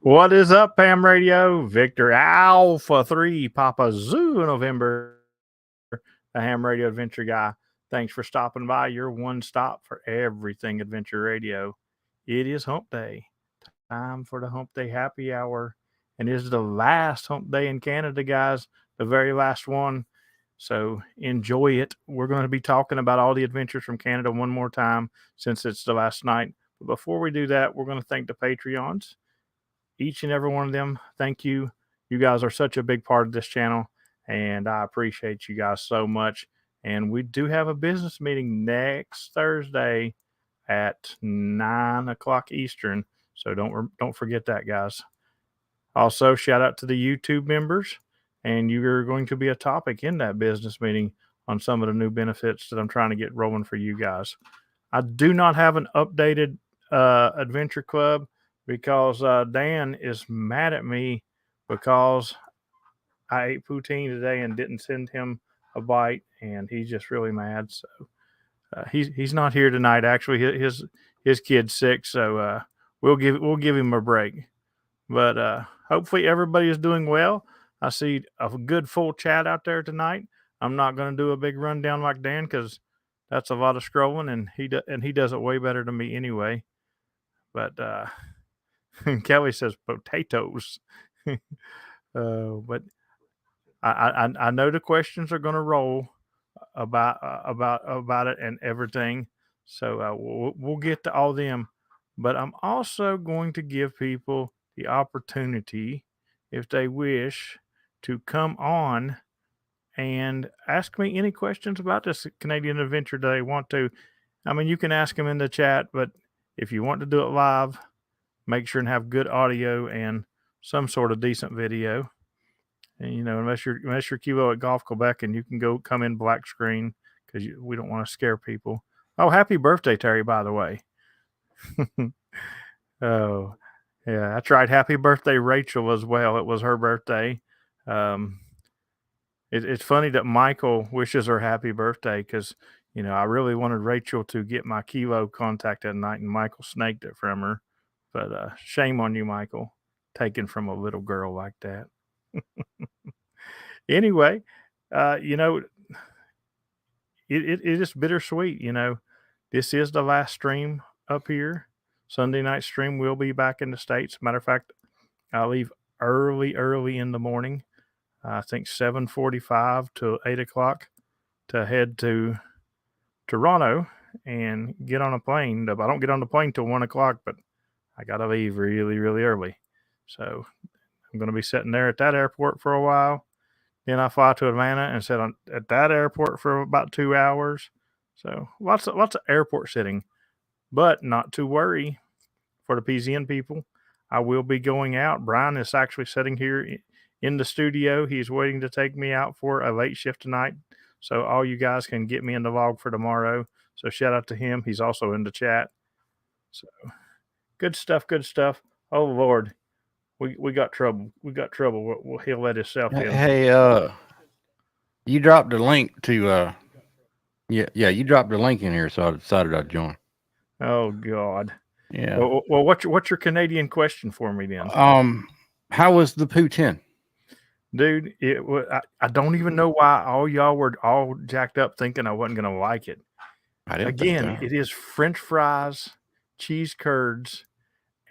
What is up, Ham Radio? Victor Alpha 3, Papa Zoo, November, the Ham Radio Adventure Guy. Thanks for stopping by. Your one stop for everything Adventure Radio. It is Hump Day. Time for the Hump Day Happy Hour. And it is the last Hump Day in Canada, guys. The very last one. So enjoy it. We're going to be talking about all the adventures from Canada one more time since it's the last night. But before we do that, we're going to thank the Patreons. Each and every one of them, thank you. You guys are such a big part of this channel, and I appreciate you guys so much. And we do have a business meeting next Thursday at 9 o'clock Eastern, so don't forget that, guys. Also, shout out to the YouTube members, and you're going to be a topic in that business meeting on some of the new benefits that I'm trying to get rolling for you guys. I do not have an updated Adventure Club because Dan is mad at me because I ate poutine today and didn't send him a bite, and he's just really mad. So he's not here tonight. Actually, his kid's sick, so we'll give him a break. But hopefully everybody is doing well. I see a good full chat out there tonight. I'm not going to do a big rundown like Dan because that's a lot of scrolling, and he does it way better than me anyway. But Kelly says potatoes. But I know the questions are going to roll about it and everything. So we'll get to all them. But I'm also going to give people the opportunity, if they wish, to come on and ask me any questions about this Canadian adventure that they want to. I mean, you can ask them in the chat, but if you want to do it live, make sure and have good audio and some sort of decent video. And unless you're Kilo at Golf Quebec, and you can come in black screen because we don't want to scare people. Oh, happy birthday, Terry! By the way. Oh, yeah, that's right. Happy birthday, Rachel, as well. It was her birthday. It's funny that Michael wishes her happy birthday because I really wanted Rachel to get my Kilo contact that night, and Michael snaked it from her. But shame on you, Michael, taken from a little girl like that. Anyway, it is bittersweet. This is the last stream up here. Sunday night stream will be back in the States. Matter of fact, I leave early in the morning. I think 7:45 to 8 o'clock to head to Toronto and get on a plane. I don't get on the plane till 1 o'clock, but I got to leave really early. So I'm going to be sitting there at that airport for a while. Then I fly to Atlanta and sit at that airport for about 2 hours. So lots of airport sitting, but not to worry for the PZN people. I will be going out. Brian is actually sitting here in the studio. He's waiting to take me out for a late shift tonight. So all you guys can get me in the vlog for tomorrow. So shout out to him. He's also in the chat. So good stuff. Oh Lord. We got trouble. Well, he'll let himself in. Hey, you dropped the link to yeah, you dropped the link in here, so I decided I'd join. Oh God. Yeah. Well, what's your Canadian question for me then? How was the poutine? Dude, I don't even know why all y'all were all jacked up thinking I wasn't gonna like it. Again, it is French fries, cheese curds,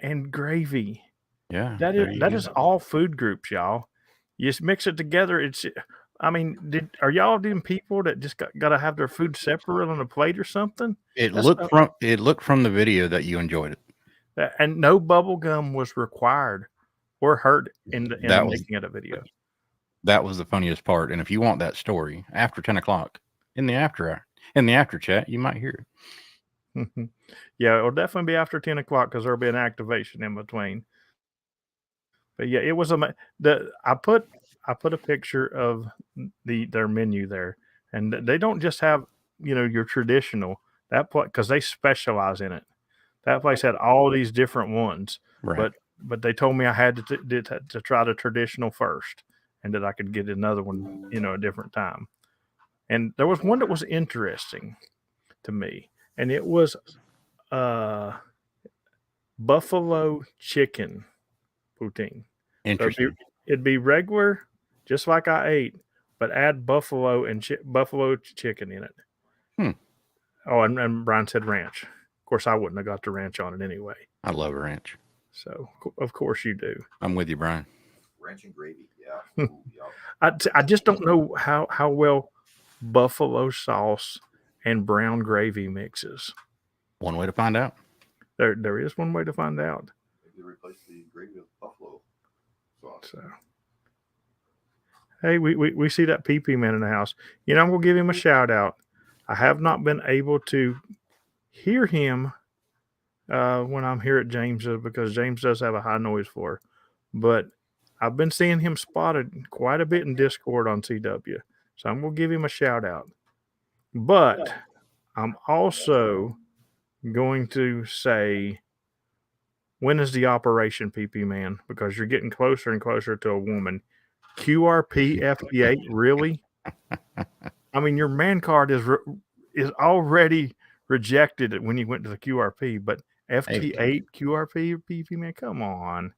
and gravy. Yeah, that is all food groups, y'all. You just mix it together. I mean, are y'all them people that just got to have their food separate on a plate or something? It looked from the video that you enjoyed it, and no bubble gum was required or hurt in the making of the video. That was the funniest part. And if you want that story after 10 o'clock in the after chat, you might hear it. Yeah, it'll definitely be after 10 o'clock because there'll be an activation in between. But yeah, it was I put a picture of their menu there, and they don't just have your traditional because they specialize in it. That place had all these different ones, right. but they told me I had to try the traditional first, and that I could get another one a different time. And there was one that was interesting to me, and it was buffalo chicken poutine. So Interesting. it'd be regular, just like I ate, but add buffalo and buffalo chicken in it. Hmm. Oh, and Brian said ranch. Of course, I wouldn't have got the ranch on it anyway. I love ranch. So of course you do. I'm with you, Brian. Ranch and gravy. Yeah. Ooh, I just don't know how well buffalo sauce and brown gravy mixes. One way to find out. There is one way to find out. Maybe replace the gravy with buffalo sauce. So, hey, we see that PP man in the house. You know, I'm gonna give him a shout out. I have not been able to hear him when I'm here at James's because James does have a high noise floor, but I've been seeing him spotted quite a bit in Discord on CW. So I'm gonna give him a shout out. But I'm also going to say, when is the operation, PP man? Because you're getting closer and closer to a woman. QRP FT8, really? I mean, your man card is already rejected when you went to the QRP, but FT8 QRP PP man, come on.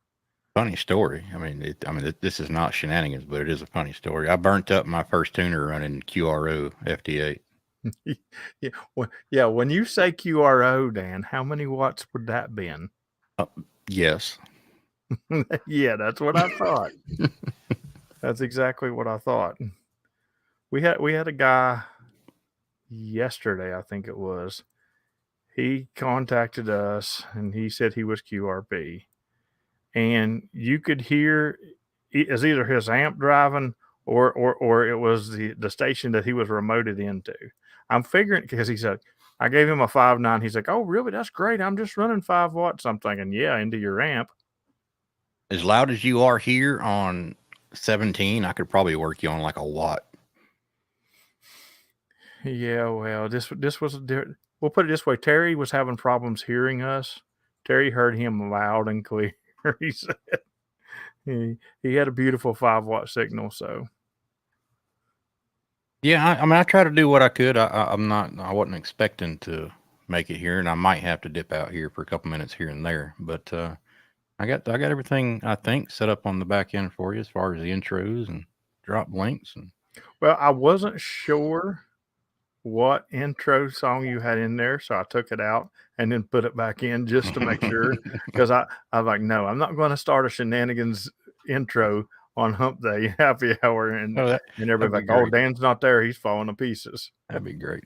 Funny story. I mean, this is not shenanigans, but it is a funny story. I burnt up my first tuner running QRO FT8. Yeah. When you say QRO, Dan, how many watts would that been? Yes. Yeah, that's what I thought. That's exactly what I thought. We had a guy yesterday, I think it was. He contacted us and he said he was QRP. And you could hear it's either his amp driving or it was the station that he was remoted into. I'm figuring because he said I gave him a 5.9. He's like, oh really? That's great. I'm just running 5 watts. I'm thinking, yeah, into your amp. As loud as you are here on 17, I could probably work you on like a watt. Yeah, well, this was we'll put it this way. Terry was having problems hearing us. Terry heard him loud and clear. He said he had a beautiful 5-watt signal. So yeah, I mean, I try to do what I could. I wasn't expecting to make it here, and I might have to dip out here for a couple minutes here and there. But I got everything I think set up on the back end for you as far as the intros and drop links and. Well, I wasn't sure what intro song you had in there, so I took it out and then put it back in just to make sure. Because I was like, no, I'm not going to start a shenanigans intro on Hump Day Happy Hour, and everybody's like, oh, Dan's not there, he's falling to pieces. That'd be great.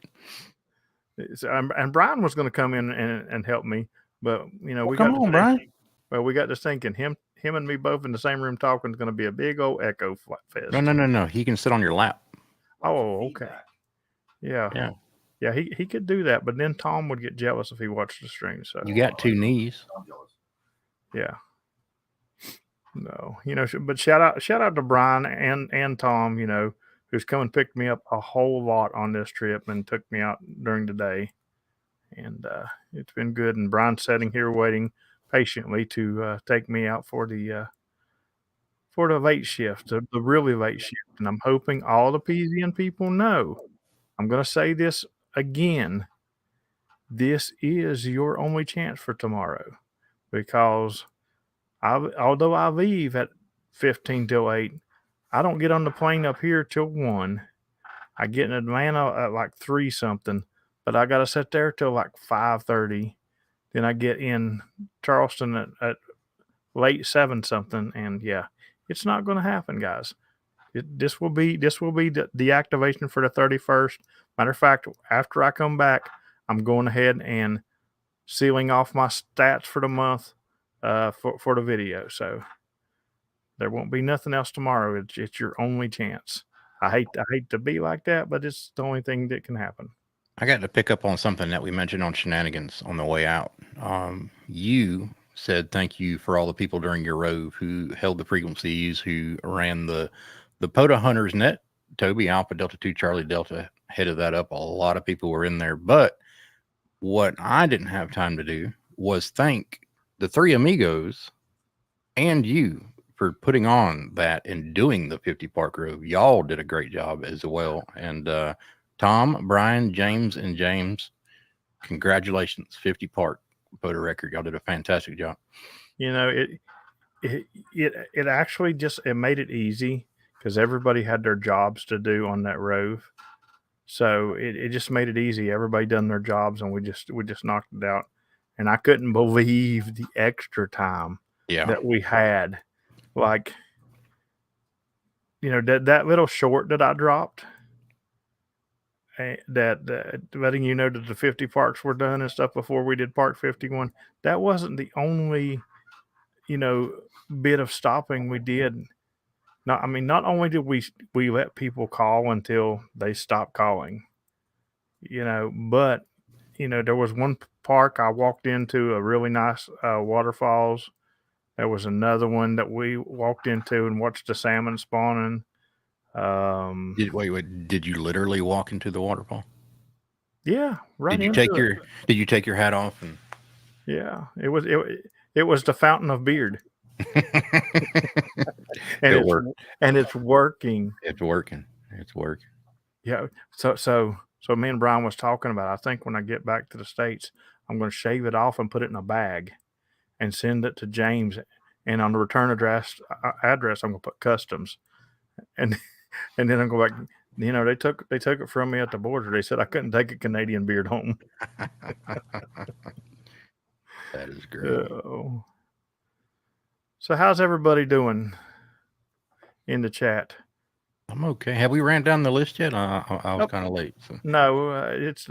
So, and Brian was going to come in and help me, but you know, Brian. Well, we got to thinking him and me both in the same room talking is going to be a big old echo fest. No. He can sit on your lap. Oh, okay. Yeah. He could do that, but then Tom would get jealous if he watched the stream. So you got 2 knees. I'm jealous. Yeah. No, you know, but shout out to Brian and Tom, you know, who's come and picked me up a whole lot on this trip and took me out during the day, and it's been good. And Brian's sitting here waiting patiently to take me out for the late shift, the really late shift. And I'm hoping all the PZN people know. I'm going to say this again. This is your only chance for tomorrow, because although I leave at 15 till 8, I don't get on the plane up here till 1. I get in Atlanta at like 3 something, but I got to sit there till like 5:30. Then I get in Charleston at late 7 something, and yeah, it's not going to happen, guys. This will be the activation for the 31st. Matter of fact, after I come back, I'm going ahead and sealing off my stats for the month for the video. So there won't be nothing else tomorrow. It's your only chance. I hate to be like that, but it's the only thing that can happen. I got to pick up on something that we mentioned on shenanigans on the way out. You said thank you for all the people during your rove who held the frequencies, who ran the POTA Hunters Net. Toby, Alpha Delta 2 Charlie Delta headed that up. A lot of people were in there, but what I didn't have time to do was thank the 3 amigos and you for putting on that and doing the 50 Park Rove. Y'all did a great job as well. And Tom, Brian, James, and James, congratulations. 50 Park POTA record. Y'all did a fantastic job. You know, it actually just it made it easy because everybody had their jobs to do on that rove. So it just made it easy. Everybody done their jobs, and we just knocked it out. And I couldn't believe the extra time Yeah. that we had. Like, that little short that I dropped, that letting you know that the 50 parks were done and stuff before we did Park 51. That wasn't the only you know bit of stopping we did. Not only did we let people call until they stopped calling, but there was one park I walked into a really nice waterfalls. There was another one that we walked into and watched the salmon spawning. Wait. Did you literally walk into the waterfall? Yeah, right Did you into take it. Did you take your hat off and? Yeah, it was the fountain of beard, and It it's worked. and it's working. It's working. It's working. Yeah. So me and Brian was talking about. I think when I get back to the States, I'm going to shave it off and put it in a bag and send it to James. And on the return address, I'm going to put customs, and and then I'm going back. They took it from me at the border. They said I couldn't take a Canadian beard home. That is great. So how's everybody doing in the chat? I'm okay. Have we ran down the list yet? I was Nope. kind of late. So. No, it's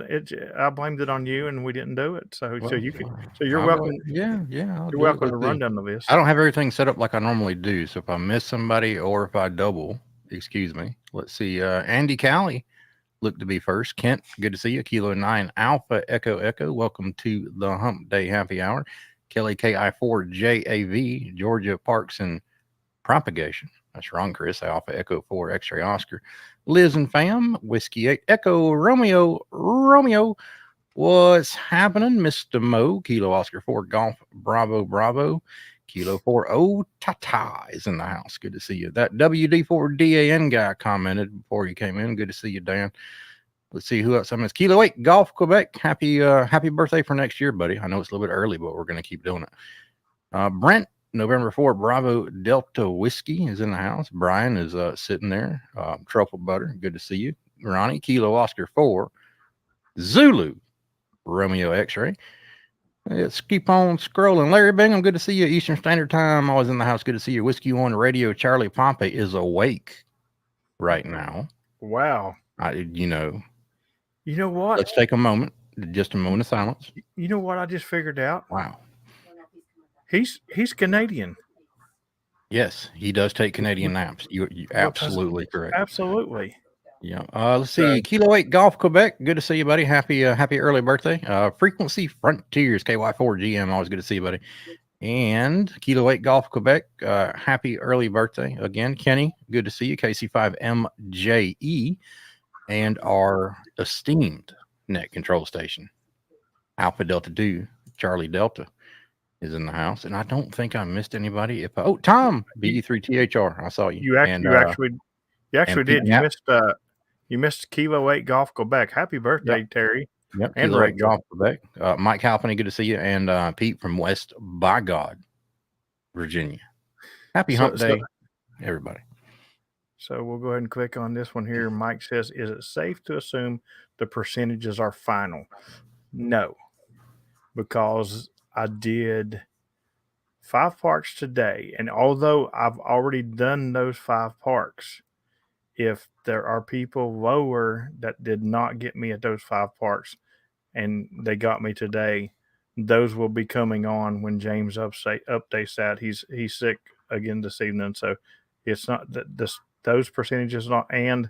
I blamed it on you, and we didn't do it. So you can. So you're I'll welcome. Yeah. You're welcome to run down the list. I don't have everything set up like I normally do. So if I miss somebody or if I double, excuse me. Let's see. Andy Callie looked to be first. Kent, good to see you. Kilo 9 Alpha Echo Echo. Welcome to the Hump Day Happy Hour. Kelly KI4 JAV, Georgia Parks and Propagation. That's wrong, Chris. Alpha Echo 4 X-Ray Oscar. Liz and Fam, Whiskey 8 Echo Romeo. What's happening, Mr. Mo? Kilo Oscar 4 Golf Bravo. Kilo 4 O Tata is in the house. Good to see you. That WD4 DAN guy commented before you came in. Good to see you, Dan. Let's see who else. I miss Kilo 8 Golf Quebec. Happy birthday for next year, buddy. I know it's a little bit early, but we're going to keep doing it. Brent, November 4 Bravo Delta Whiskey is in the house. Brian is sitting there. Truffle Butter, good to see you. Ronnie, Kilo Oscar 4 Zulu Romeo X-Ray. Let's keep on scrolling. Larry Bingham, good to see you. Eastern Standard Time, always in the house. Good to see you. Whiskey One Radio. Charlie Pompey is awake right now. Wow. You know what? Let's take a moment, just a moment of silence. You know what I just figured out? Wow. He's Canadian. Yes, he does take Canadian naps. You're absolutely correct. Absolutely. Yeah. Let's see. Kilo 8 Golf Quebec. Good to see you, buddy. Happy early birthday. Frequency Frontiers KY4 GM. Always good to see you, buddy. And Kilo 8 Golf Quebec. Happy early birthday again, Kenny. Good to see you. KC5MJE and our esteemed net control station, Alpha Delta 2 Charlie Delta is in the house, and I don't think I missed anybody. Tom BE3THR, I saw you. You actually did. You missed Kilo 8 Golf Quebec. Happy birthday, Terry. Yep. And Kilo 8 Rachel. Golf Quebec. Mike Halfany, good to see you, and Pete from West by God, Virginia. Happy Hump Day, everybody. So we'll go ahead and click on this one here. Mike says, is it safe to assume the percentages are final? No, because I did 5 parks today. And although I've already done those 5 parks, if there are people lower that did not get me at those 5 parks and they got me today, those will be coming on when James updates that. He's sick again this evening. So it's not those percentages not, and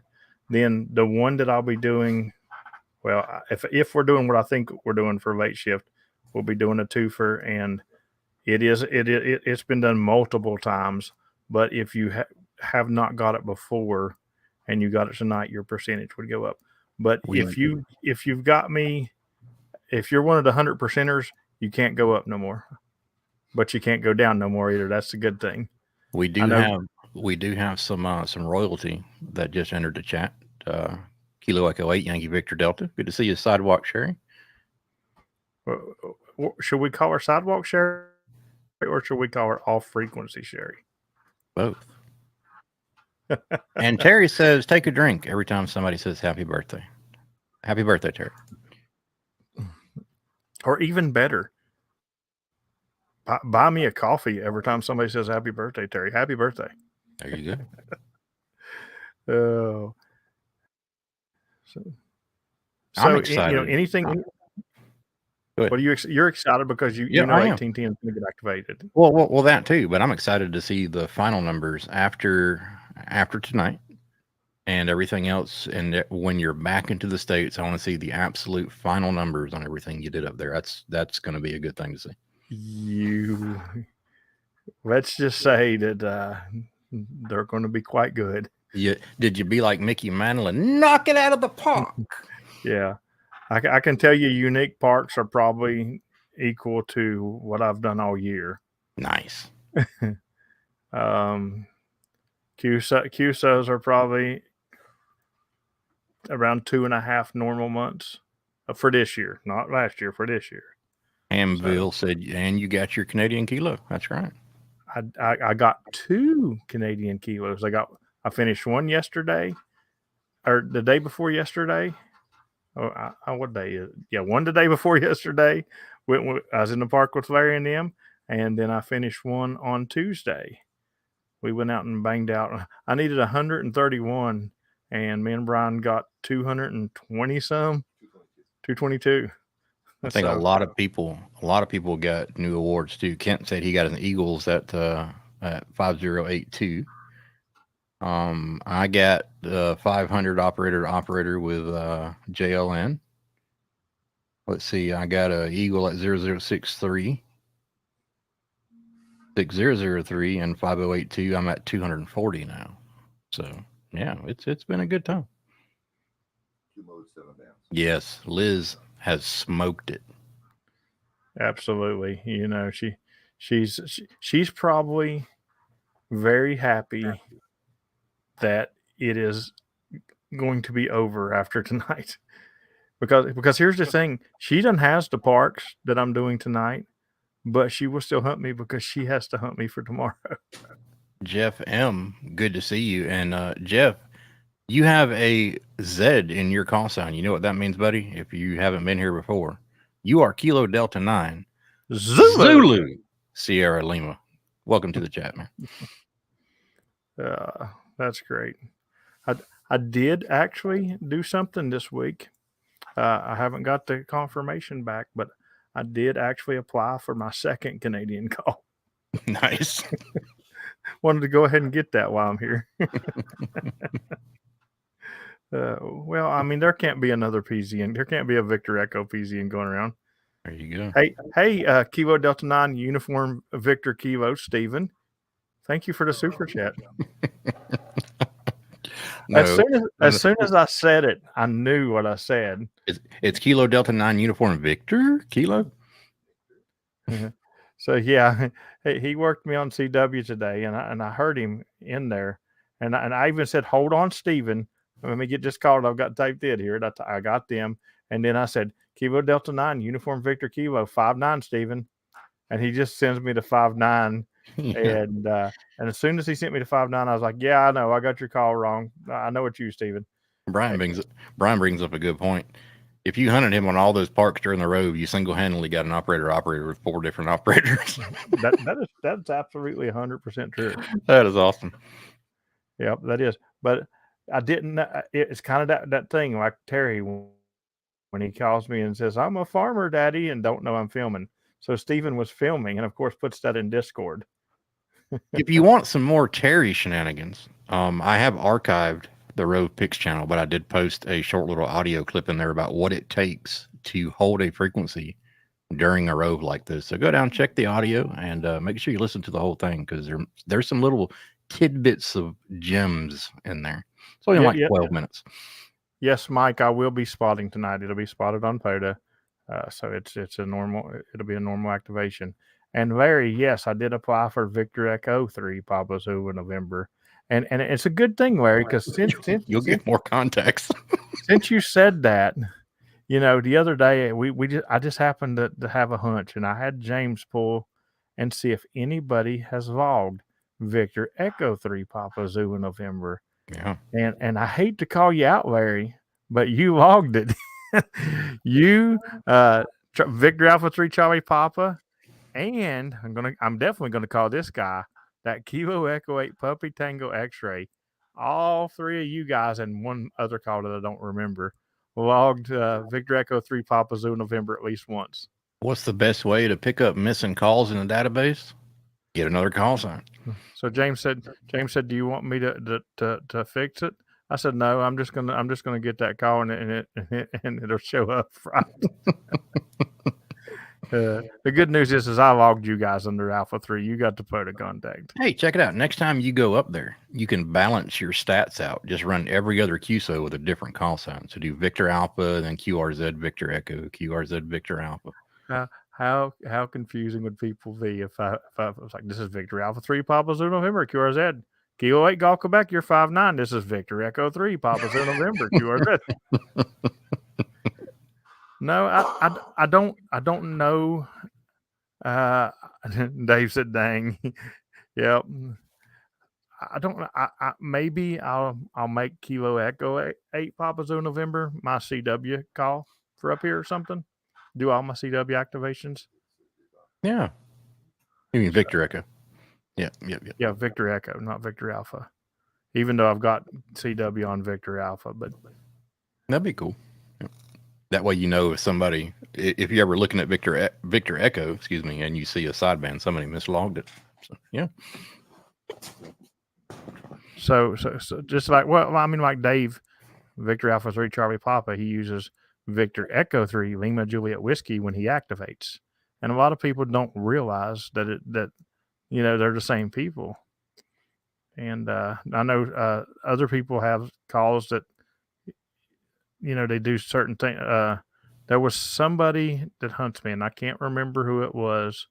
then the one that I'll be doing, well, if we're doing what I think we're doing for late shift, we'll be doing a twofer, and it's been done multiple times. But if you have not got it before and you got it tonight, your percentage would go up. But if you've got me, if you're one of the 100 percenters, you can't go up no more, but you can't go down no more either. That's a good thing. We do have some royalty that just entered the chat. Kilo Echo 8 Yankee Victor Delta. Good to see you, Sidewalk Sherry. Should we call her Sidewalk Sherry or should we call her off frequency Sherry? Both. And Terry says, take a drink every time somebody says happy birthday. Happy birthday, Terry. Or even better, buy me a coffee every time somebody says happy birthday, Terry. Happy birthday. There you go. Oh. So I'm excited. Anything. Go ahead. What are you're excited because you know 1810 is going to get activated. Well, that too. But I'm excited to see the final numbers after tonight and everything else. And when you're back into the States, I want to see the absolute final numbers on everything you did up there. That's going to be a good thing to see. Let's just say that they're going to be quite good. Did you be like Mickey Mantle and knock it out of the park? Yeah. I can tell you unique parks are probably equal to what I've done all year. Nice. QSOs are probably around 2.5 normal months for this year, not last year, for this year. Hamville said, and you got your Canadian kilo. That's right. I got 2 Canadian kilos. I finished one yesterday, or the day before yesterday. What day is it? Yeah, one the day before yesterday. I was in the park with Larry and them, and then I finished one on Tuesday. We went out and banged out. I needed 131, and me and Brian got 220 some, 222. I think a lot of people got new awards too. Kent said he got an Eagles at 5082. I got 500 operator with JLN. Let's see, I got a Eagle at 0063, 6003, and 5082. I'm at 240 now. So yeah, it's been a good time. 2 modes, 7 downs. Yes, Liz has smoked it. Absolutely. You know, she's probably very happy that it is going to be over after tonight. Because here's the thing, she done has the parks that I'm doing tonight, but she will still hunt me because she has to hunt me for tomorrow. Jeff M, good to see you. And Jeff, you have a Z in your call sign. You know what that means, buddy? If you haven't been here before, you are Kilo Delta 9 Zulu Sierra Lima. Welcome to the chat, man. That's great. I did actually do something this week. I haven't got the confirmation back, but I did actually apply for my second Canadian call. Nice. Wanted to go ahead and get that while I'm here. Well, I mean, there can't be another PZN. There can't be a Victor Echo PZN going around. There you go. Hey, Kilo Delta 9 Uniform Victor Kilo, Stephen. Thank you for the super chat. No, as soon as I said it, I knew what I said. It's Kilo Delta 9 Uniform Victor Kilo. So yeah, he worked me on CW today, and I heard him in there, and I even said, "Hold on, Stephen. Let me get this called. I've got typed in here." I got them, and then I said, "Kilo Delta 9 Uniform Victor Kilo 59, Stephen," and he just sends me to 59. Yeah. And as soon as he sent me to 59, I was like, "Yeah, I know. I got your call wrong. I know it's you, Stephen." Brian brings up a good point. If you hunted him on all those parks during the Rove, you single-handedly got an operator with 4 different operators. That's absolutely 100% true. That is awesome. Yep, that is. But I didn't. It's kind of that thing like Terry when he calls me and says, "I'm a farmer, Daddy," and don't know I'm filming. So Stephen was filming, and of course puts that in Discord. If you want some more Terry shenanigans, I have archived the Rove Picks channel, but I did post a short little audio clip in there about what it takes to hold a frequency during a Rove like this. So go down, check the audio, and make sure you listen to the whole thing, because there's some little tidbits of gems in there. It's only 12 minutes. Yes, Mike, I will be spotting tonight. It'll be spotted on POTA. So it'll be a normal activation. And Larry, yes, I did apply for Victor Echo 3 Pablo Zulu in November. And it's a good thing, Larry, because since you'll get more contacts. Since you said that, you know, the other day I just happened to have a hunch, and I had James pull, and see if anybody has logged Victor Echo 3 Papa Zoo in November. Yeah. And I hate to call you out, Larry, but you logged it. You Victor Alpha 3 Charlie Papa, and I'm definitely gonna call this guy that Kilo Echo 8 Puppy Tango X-Ray. All three of you guys and one other call that I don't remember logged Victor Echo 3 Papa Zoo November at least once. What's the best way to pick up missing calls in the database? Get another call sign. So James said, "Do you want me to fix it?" I said, "No, I'm just gonna get that call and it'll show up right." The good news is I logged you guys under Alpha 3. You got the POTA contact. Hey, check it out. Next time you go up there, you can balance your stats out. Just run every other QSO with a different call sign. So do Victor Alpha, then QRZ Victor Echo, QRZ Victor Alpha. How confusing would people be if I was like, this is Victor Alpha 3 Papa Zoo November QRZ. Kilo 8 Golf Quebec, you're 5'9". This is Victor Echo 3 Papa Zoo November QRZ. No, I don't know. Dave said, "Dang." Yep. I don't. Maybe I'll make Kilo Echo 8 Papa Zoo November my CW call for up here or something. Do all my CW activations. Yeah. You mean Victor Echo? Yeah. Yeah, Victor Echo, not Victor Alpha. Even though I've got CW on Victor Alpha, but that'd be cool. That way, you know, if you're ever looking at Victor Echo, and you see a sideband, somebody mislogged it. So, yeah. So just like, well, I mean, like Dave, Victor Alpha 3 Charlie Papa, he uses Victor Echo 3 Lima Juliet Whiskey when he activates. And a lot of people don't realize that they're the same people. And I know other people have calls that, they do certain things. There was somebody that hunts me, and I can't remember who it was.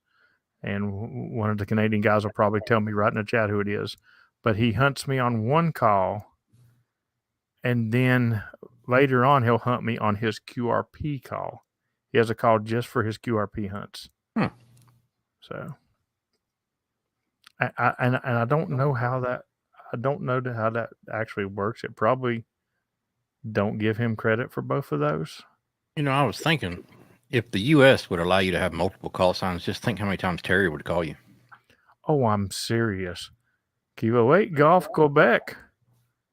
And one of the Canadian guys will probably tell me right in the chat who it is. But he hunts me on one call, and then later on he'll hunt me on his QRP call. He has a call just for his QRP hunts. So, I don't know how that. I don't know how that actually works. It probably don't give him credit for both of those. I was thinking, if the U.S. would allow you to have multiple call signs, just think how many times Terry would call you. Oh, I'm serious. Kilo 8 Golf Quebec.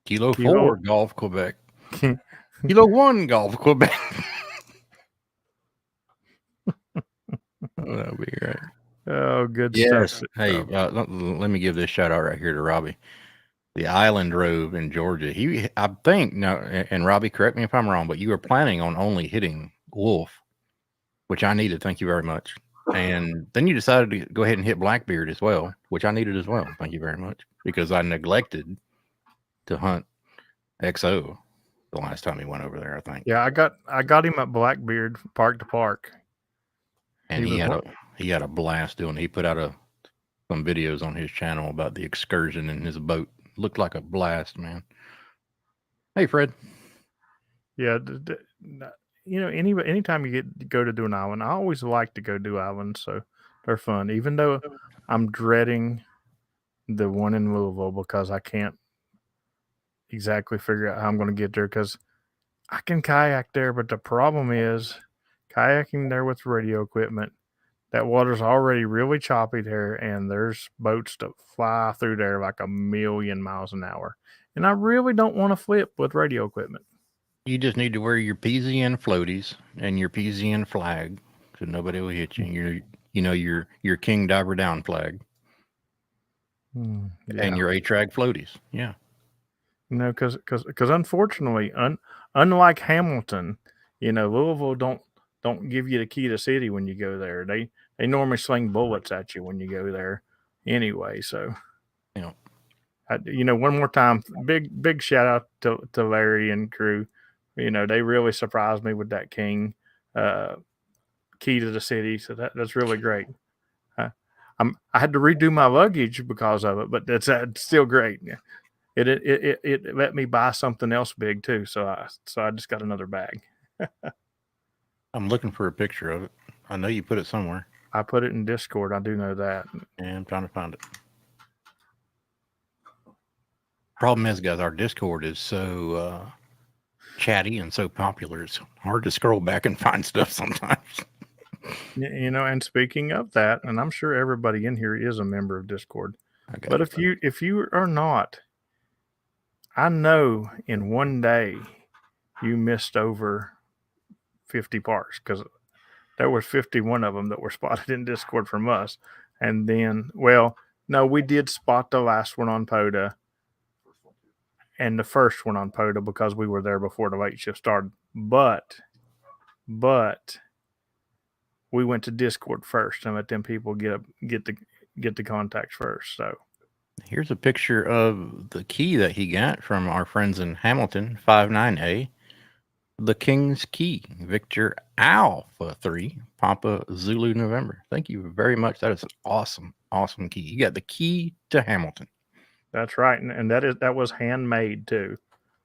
Kilo 4 Golf Quebec. Kilo 1 Golf Quebec. That'll be great. Oh, good stuff. Hey, let me give this shout out right here to Robbie. The Island Rove in Georgia. I think, and Robbie, correct me if I'm wrong, but you were planning on only hitting wolf, which I needed. Thank you very much. And then you decided to go ahead and hit Blackbeard as well, which I needed as well. Thank you very much. Because I neglected to hunt XO the last time he went over there, I think. Yeah, I got him at Blackbeard park to park. And he had a blast doing it. He put out some videos on his channel about the excursion in his boat. Looked like a blast, man. Hey, Fred. Yeah, anytime you go to do an island, I always like to go do islands, so they're fun. Even though I'm dreading the one in Louisville because I can't exactly figure out how I'm going to get there because I can kayak there, but the problem is kayaking there with radio equipment. That water's already really choppy there, and there's boats that fly through there like 1,000,000 miles an hour. And I really don't want to flip with radio equipment. You just need to wear your PZN floaties and your PZN flag so nobody will hit you. Your King Diver Down flag. And your A-Trag floaties. Yeah. Because unfortunately, unlike Hamilton, Louisville don't give you the key to the city when you go there. They normally sling bullets at you when you go there anyway. So, one more time, big shout out to Larry and crew. They really surprised me with that King key to the city. So that's really great. I had to redo my luggage because of it, but that's still great. It let me buy something else big too. So I just got another bag. I'm looking for a picture of it. I know you put it somewhere. I put it in Discord. I do know that. Yeah, I'm trying to find it. Problem is, guys, our Discord is so chatty and so popular. It's hard to scroll back and find stuff sometimes. You know, and speaking of that, and I'm sure everybody in here is a member of Discord. Okay. But if you are not, I know in one day you missed over 50 parts because there was 51 of them that were spotted in Discord from us. And then, well, no, we did spot the last one on POTA and the first one on POTA because we were there before the late shift started. But we went to Discord first and let them people get the contacts first. So here's a picture of the key that he got from our friends in Hamilton, 59A. The King's Key, Victor Alpha 3, Papa Zulu November. Thank you very much. That is an awesome, awesome key. You got the key to Hamilton. That's right, and that was handmade too.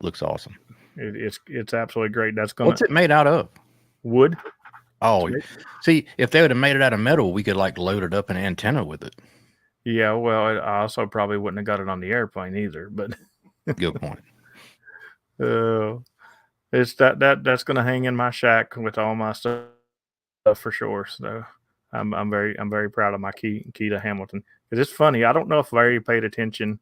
Looks awesome. It's absolutely great. That's gonna. What's it made out of? Wood. Oh, see, if they would have made it out of metal, we could like load it up an antenna with it. Yeah, well, I also probably wouldn't have got it on the airplane either. But good point. It's that's gonna hang in my shack with all my stuff for sure. So I'm very proud of my key to Hamilton. Because it's funny. I don't know if Larry paid attention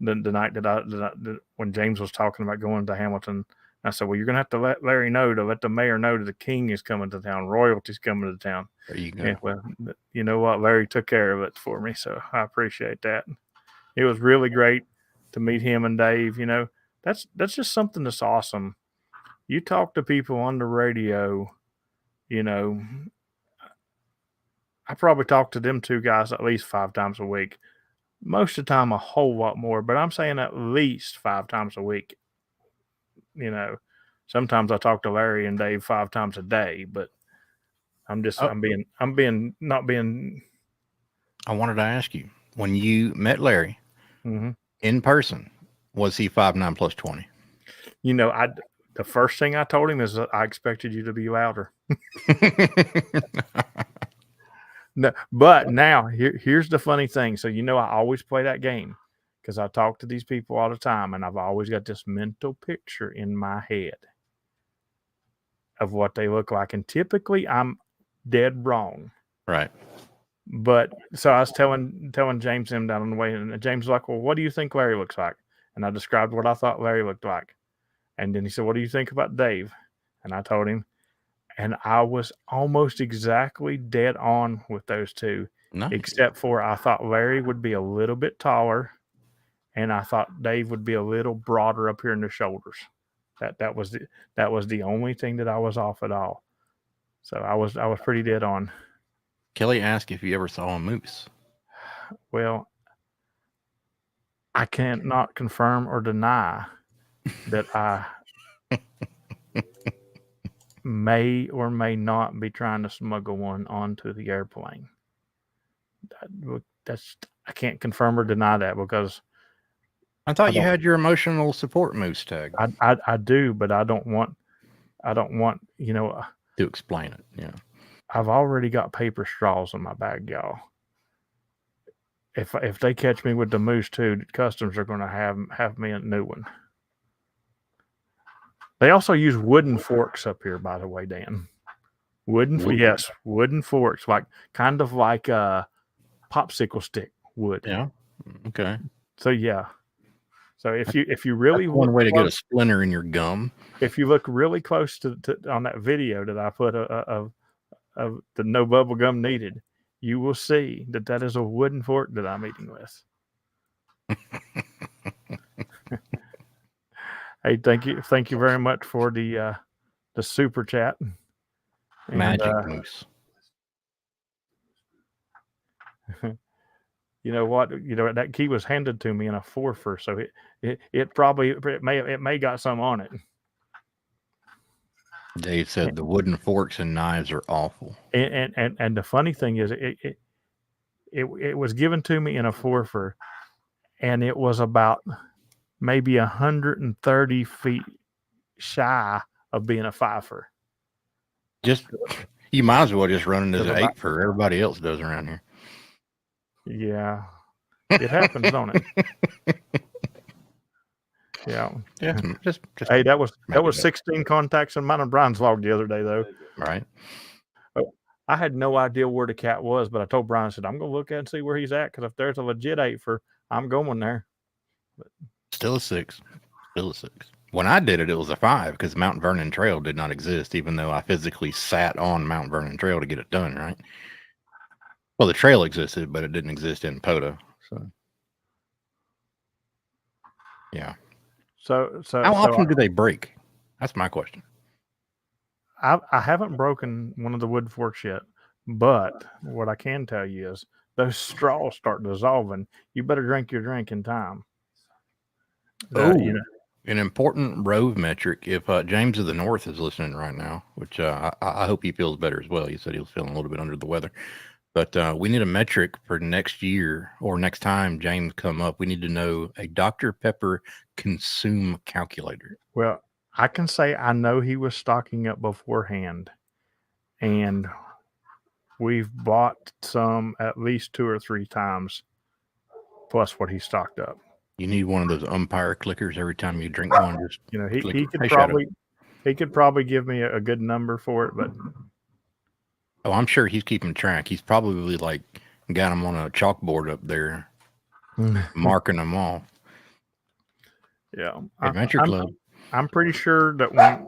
the night that when James was talking about going to Hamilton. I said, well, you're going to have to let Larry know to let the mayor know that the king is coming to town. Royalty's coming to town. There you go. And, well, you know what? Larry took care of it for me. So I appreciate that. It was really great to meet him and Dave. You know, that's just something that's awesome. You talk to people on the radio, you know, I probably talk to them two guys at least 5 times a week. Most of the time, a whole lot more, but I'm saying at least 5 times a week. You know, sometimes I talk to Larry and Dave 5 times a day, but I'm not being. I wanted to ask you, when you met Larry in person, was he 5'9" plus 20? You know, the first thing I told him is that I expected you to be louder. No, but now here's the funny thing. So, you know, I always play that game because I talk to these people all the time, and I've always got this mental picture in my head of what they look like. And typically I'm dead wrong. Right. But so I was telling James him down on the way, and James was like, well, what do you think Larry looks like? And I described what I thought Larry looked like. And then he said, what do you think about Dave? And I told him, and I was almost exactly dead on with those two, except for I thought Larry would be a little bit taller, and I thought Dave would be a little broader up here in the shoulders. That was the only thing that I was off at all. So I was pretty dead on. Kelly asked if you ever saw a moose. Well, I can't not confirm or deny that I may or may not be trying to smuggle one onto the airplane. I can't confirm or deny that because I thought you had your emotional support moose tag. I do, but I don't want you know to explain it. Yeah, I've already got paper straws in my bag, y'all. If they catch me with the moose too, customs are going to have me a new one. They also use wooden forks up here, by the way, Dan. Wooden forks, like kind of like a popsicle stick wood. Yeah. Okay. So yeah. So if you really That's one way to get a splinter in your gum. If you look really close to on that video that I put of the no bubble gum needed, you will see that is a wooden fork that I'm eating with. Hey, thank you very much for the super chat. Magic moose. You know what? You know that key was handed to me in a 4-fer, so it may got some on it. Dave said the wooden forks and knives are awful. And the funny thing is, it was given to me in a 4-fer, and it was about maybe 130 feet shy of being a 5-fer. Just You might as well just run it as Because an 8 for everybody else does around here. Yeah, it happens, don't it? Yeah. Just Hey, that was maybe 16 contacts in mine and Brian's log the other day, though. right. I had no idea where the cat was, but I told Brian, I said, I'm going to look at and see where he's at, because if there's a legit 8 for, I'm going there. Still a 6. Still a 6. When I did it, it was a 5 because Mount Vernon Trail did not exist, even though I physically sat on Mount Vernon Trail to get it done, right? Well, the trail existed, but it didn't exist in POTA. So, yeah. So How often do they break? That's my question. I haven't broken one of the wood forks yet, but what I can tell you is those straws start dissolving. You better drink your drink in time. An important Rove metric. If James of the North is listening right now, which I hope he feels better as well. He said he was feeling a little bit under the weather. But we need a metric for next year or next time James come up. We need to know a Dr. Pepper consume calculator. Well, I can say I know he was stocking up beforehand, and we've bought some at least 2 or 3 times, plus what he stocked up. You need one of those umpire clickers every time you drink one. Just he could hey, probably give me a good number for it, but I'm sure he's keeping track. He's probably like got them on a chalkboard up there, marking them all. Yeah, Adventure Club. I'm pretty sure that when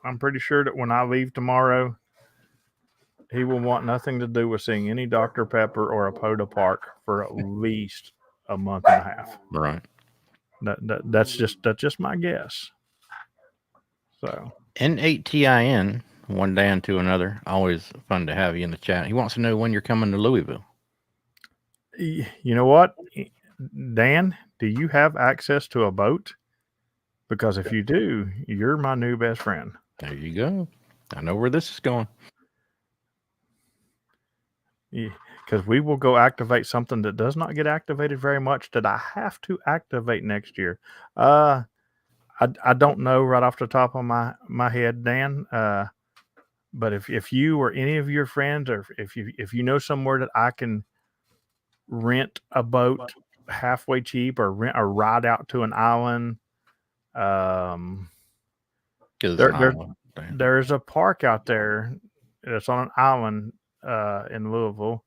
I'm pretty sure that when I leave tomorrow, he will want nothing to do with seeing any Dr. Pepper or a POTA park for at least a month and a half. Right. That's just my guess. So N8TIN, one Dan to another. Always fun to have you in the chat. He wants to know when you're coming to Louisville. You know what, Dan? Do you have access to a boat? Because if you do, you're my new best friend. There you go. I know where this is going. Because we will go activate something that does not get activated very much that I have to activate next year. I don't know right off the top of my head, Dan. But if you or any of your friends, or if you know somewhere that I can rent a boat halfway cheap, or ride out to an island, there's a park out there that's on an island in Louisville.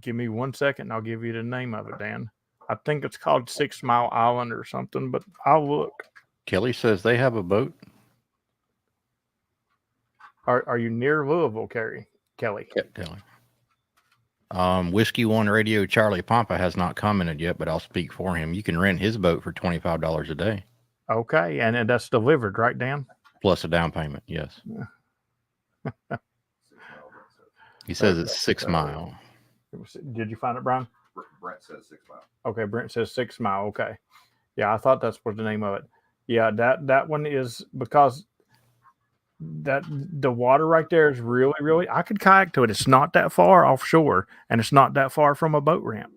Give me 1 second and I'll give you the name of it, Dan. I think it's called 6 Mile Island or something, but I'll look. Kelly says they have a boat. Are you near Louisville, Kelly? Kelly. Whiskey One Radio Charlie Pampa has not commented yet, but I'll speak for him. You can rent his boat for $25 a day. Okay, and that's delivered, right, Dan? Plus a down payment, yes. He says it's 6 Mile. Did you find it, Brian? Brent says 6 Mile. Okay, Brent says 6 Mile. Okay, yeah, I thought that's what the name of it. Yeah, that one is, because that the water right there is really, really. I could kayak to it. It's not that far offshore, and it's not that far from a boat ramp.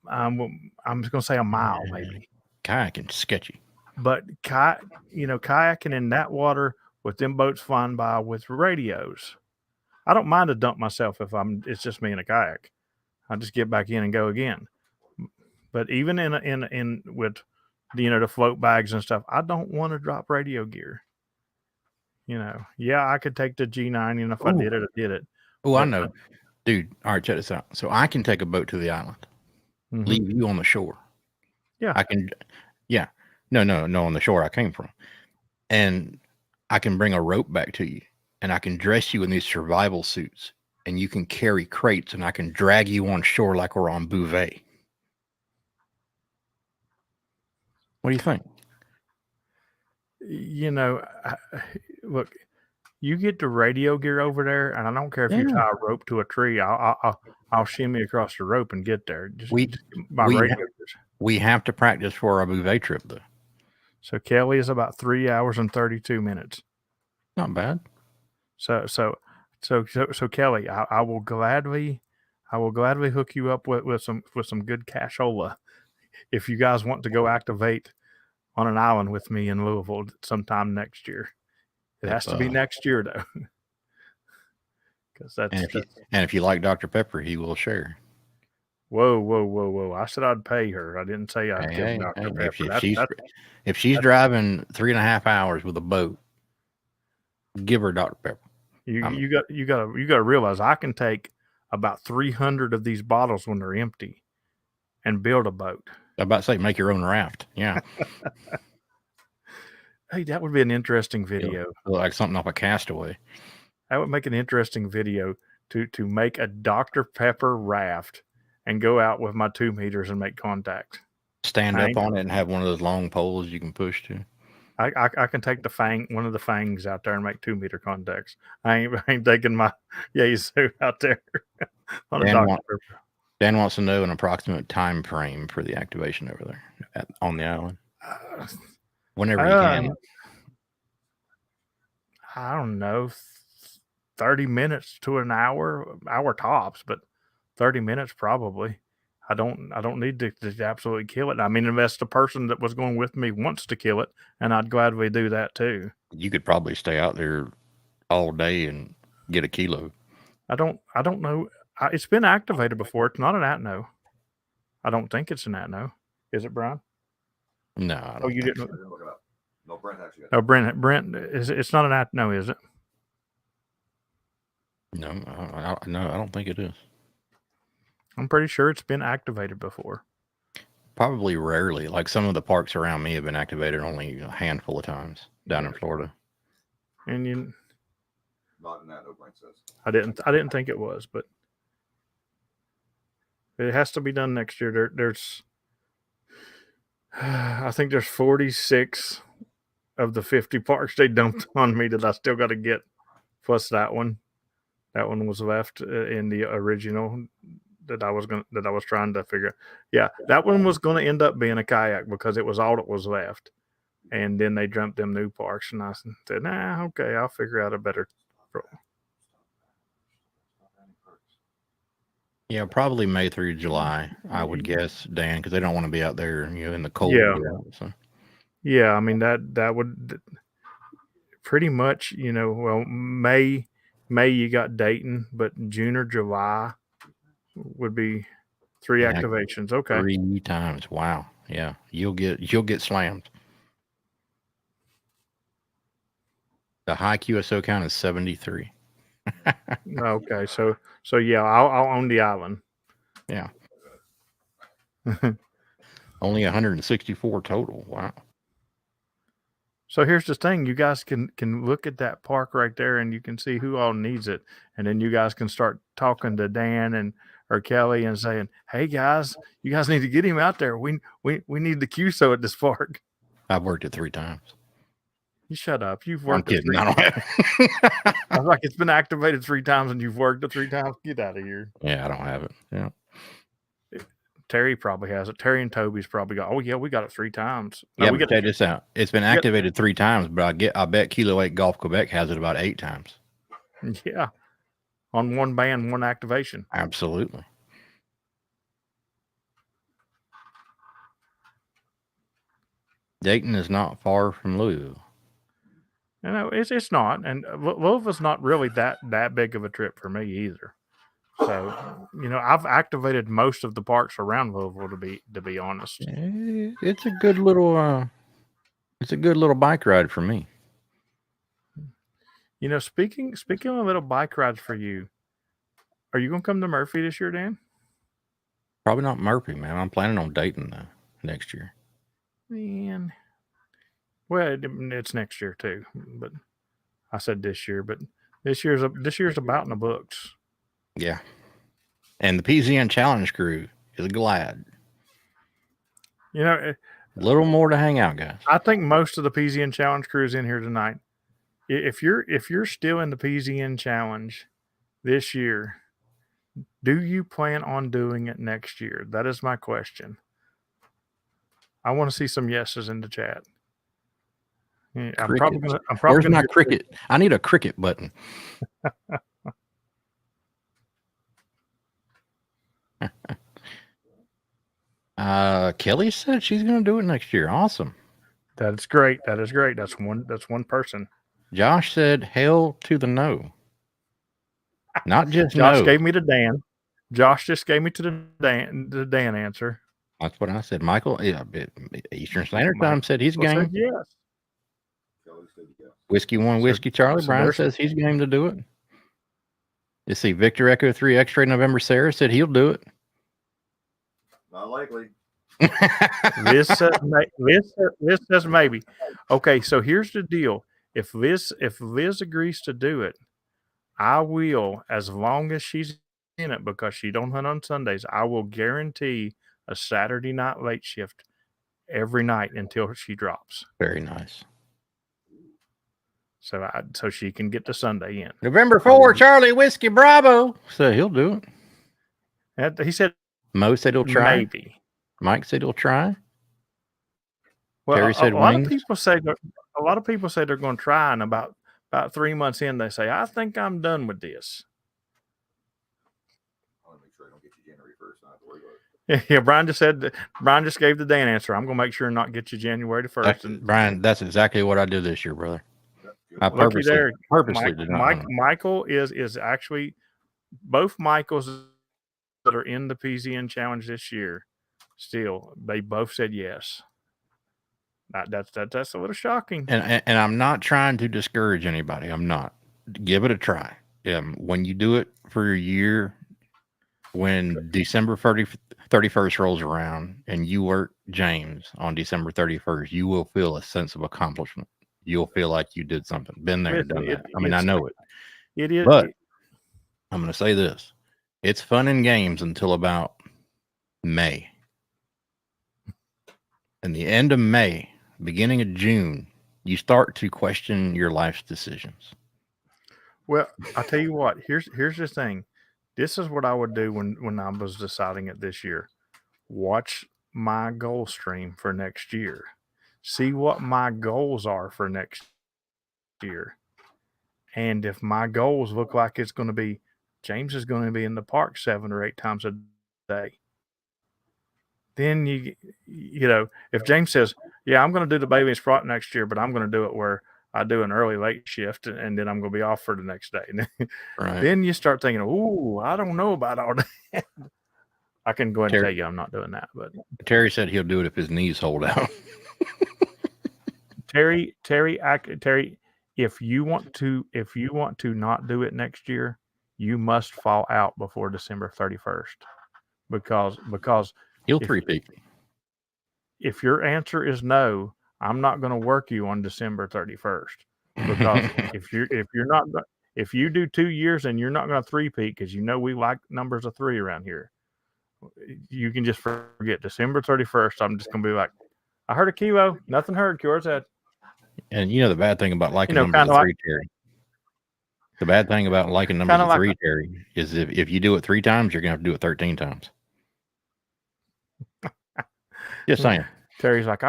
I'm just gonna say a mile, maybe. Kayaking sketchy, but kayaking in that water with them boats flying by with radios. I don't mind to dump myself if it's just me in a kayak. I just get back in and go again. But even in with the float bags and stuff, I don't want to drop radio gear. Yeah, I could take the G90, and if I did it, I did it. Oh, I know. Dude, all right, check this out. So I can take a boat to the island, leave you on the shore. Yeah. I can, yeah. No, on the shore I came from. And I can bring a rope back to you, and I can dress you in these survival suits, and you can carry crates, and I can drag you on shore like we're on Bouvet. What do you think? Look, you get the radio gear over there, and I don't care if you tie a rope to a tree. I'll shimmy across the rope and get there. We have to practice for our Bouvet trip, though. So Kelly is about 3 hours and 32 minutes. Not bad. So Kelly, I will gladly hook you up with some good cashola if you guys want to go activate on an island with me in Louisville sometime next year. It has to be next year though, because that's. And if you like Dr. Pepper, he will share. Whoa! I said I'd pay her. I didn't say I'd give Dr. Pepper. If she's driving 3.5 hours with a boat, give her Dr. Pepper. You got to realize I can take about 300 of these bottles when they're empty and build a boat. I'm about to say, make your own raft. Yeah. Hey, that would be an interesting video. Like something off a Castaway. That would make an interesting video to make a Dr. Pepper raft and go out with my 2 meters and make contact. Stand up on it and have one of those long poles you can push to. I can take one of the fangs out there and make 2 meter contacts. I ain't taking my Yaesu out there on a Dr. Pepper. Dan wants to know an approximate time frame for the activation over there on the island. Whenever you can. I don't know, 30 minutes to an hour tops, but 30 minutes probably. I don't need to absolutely kill it. I mean, unless the person that was going with me wants to kill it, and I'd gladly do that too. You could probably stay out there all day and get a kilo. I don't know. It's been activated before. It's not an atno. I don't think it's an atno. Is it, Brian? No. You didn't look it up. No, Brent actually. Oh, Brent, it's not an atno, is it? No, I don't think it is. I'm pretty sure it's been activated before. Probably rarely. Like some of the parks around me have been activated only a handful of times down in Florida. And not in that, no, Brent says. I didn't think it was, but it has to be done next year. There's I think there's 46 of the 50 parks they dumped on me that I still got to get, plus that one. That one was left in the original that I was trying to figure. Yeah, that one was going to end up being a kayak because it was all that was left. And then they dumped them new parks, and I said, "Nah, okay, I'll figure out a better." Yeah, probably May through July, I would guess, Dan, because they don't want to be out there, in the cold. Yeah. So. Yeah, I mean that would pretty much, well, May you got Dayton, but June or July would be 3 activations. Okay. 3 times. Wow. Yeah. You'll get slammed. The high QSO count is 73. Okay. So yeah, I'll own the island. Yeah. Only 164 total. Wow. So here's the thing. You guys can look at that park right there and you can see who all needs it. And then you guys can start talking to Dan or Kelly and saying, "Hey guys, you guys need to get him out there. We need the QSO at this park." I've worked it 3 times. You shut up. You've worked it 3 times. I was like, it's been activated 3 times and you've worked it 3 times. Get out of here. Yeah, I don't have it. Yeah. Terry probably has it. Terry and Toby's probably got. Oh yeah, we got it 3 times. No, yeah, check this out. It's been activated 3 times, but I bet Kilo 8 Golf Quebec has it about 8 times. Yeah, on one band, 1 activation. Absolutely. Dayton is not far from Louisville. It's not, and Louisville's not really that big of a trip for me either. So, I've activated most of the parks around Louisville to be honest. It's a good little bike ride for me. Speaking of little bike rides for you, are you gonna come to Murphy this year, Dan? Probably not Murphy, man. I'm planning on Dayton though next year. Man, well, it's next year too, but I said this year, but this year's about in the books. Yeah. And the PZN Challenge crew is glad. A little more to hang out, guys. I think most of the PZN Challenge crew is in here tonight. If you're still in the PZN Challenge this year, do you plan on doing it next year? That is my question. I want to see some yeses in the chat. I'm probably Where's my cricket? I need a cricket button. Kelly said she's going to do it next year. Awesome. That is great. That's one person. Josh said hell to the no. Not just Josh no. gave me to Dan. Josh just gave me to the Dan answer. That's what I said. Michael, Eastern Standard Time said he's game. Said yes. Kelly said yes. Whiskey One, Whiskey Charlie. Brian says he's game to do it. Let's see. Victor Echo 3 X-Ray November Sarah said he'll do it. Not likely. Liz says maybe. Okay, so here's the deal. If Liz agrees to do it, I will, as long as she's in it, because she don't hunt on Sundays, I will guarantee a Saturday night late shift every night until she drops. Very nice. So she can get to Sunday in. November 4, Charlie Whiskey Bravo. So he'll do it. He said Mo said he'll try. Maybe. Mike said he'll try. Well, Terry said a lot of people say they're going to try, and about 3 months in, they say, I think I'm done with this. I want to make sure I don't get you January 1st. Not have to worry about it. Yeah, Brian just gave the Dan answer. I'm going to make sure and not get you January 1st. Brian, that's exactly what I did this year, brother. I purposely did not. Michael is actually both Michaels that are in the PZN Challenge this year. Still, they both said yes. That's a little shocking. And I'm not trying to discourage anybody. I'm not. Give it a try. When you do it for a year, when December 31st rolls around and you work James on December 31st, you will feel a sense of accomplishment. You'll feel like you did something. Been there, done that. I mean, I know it. It is. But I'm going to say this. It's fun and games until about May. In the end of May, beginning of June, you start to question your life's decisions. Well, I'll tell you what. Here's the thing. This is what I would do when I was deciding it this year. Watch my goal stream for next year. See what my goals are for next year. And if my goals look like it's going to be, James is going to be in the park 7 or 8 times a day. Then you know, if James says, yeah, I'm going to do the baby and sprott next year, but I'm going to do it where I do an early late shift and then I'm going to be off for the next day. Right. Then you start thinking, ooh, I don't know about all that. I can go ahead and tell you I'm not doing that. But Terry said he'll do it if his knees hold out. Terry, if you want to not do it next year, you must fall out before December 31st, because he'll three-peat. If your answer is no, I'm not going to work you on December 31st, because if you do 2 years and you're not going to three-peat, because you know we like numbers of 3 around here, you can just forget December 31st. I'm just going to be like, I heard a kilo, nothing heard, cure's head. And you know the bad thing about liking numbers of 3, Terry. The bad thing about liking numbers of 3, Terry, is if you do it 3 times, you're gonna have to do it 13 times. Just saying. Terry's like,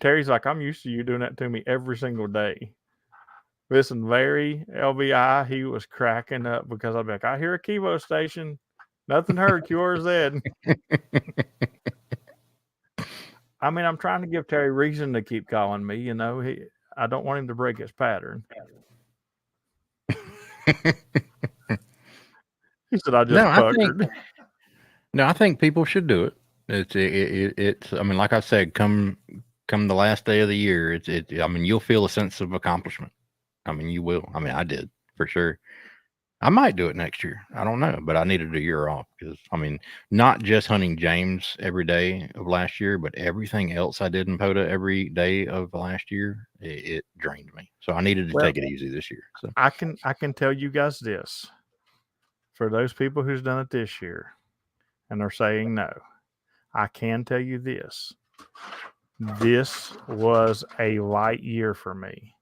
Terry's like, I'm used to you doing that to me every single day. Listen, Larry LBI, he was cracking up because I'd be like, I hear a Kivo station, nothing heard, cure's head. I mean, I'm trying to give Terry reason to keep calling me. You know, I don't want him to break his pattern. He said, "I just puckered." I think people should do it. It's. I mean, like I said, come the last day of the year, I mean, you'll feel a sense of accomplishment. I mean, you will. I mean, I did for sure. I might do it next year. I don't know, but I needed a year off because, I mean, not just hunting James every day of last year, but everything else I did in POTA every day of last year, it drained me. So I needed to take it easy this year. So I can tell you guys this. For those people who's done it this year and are saying no, I can tell you this. This was a light year for me.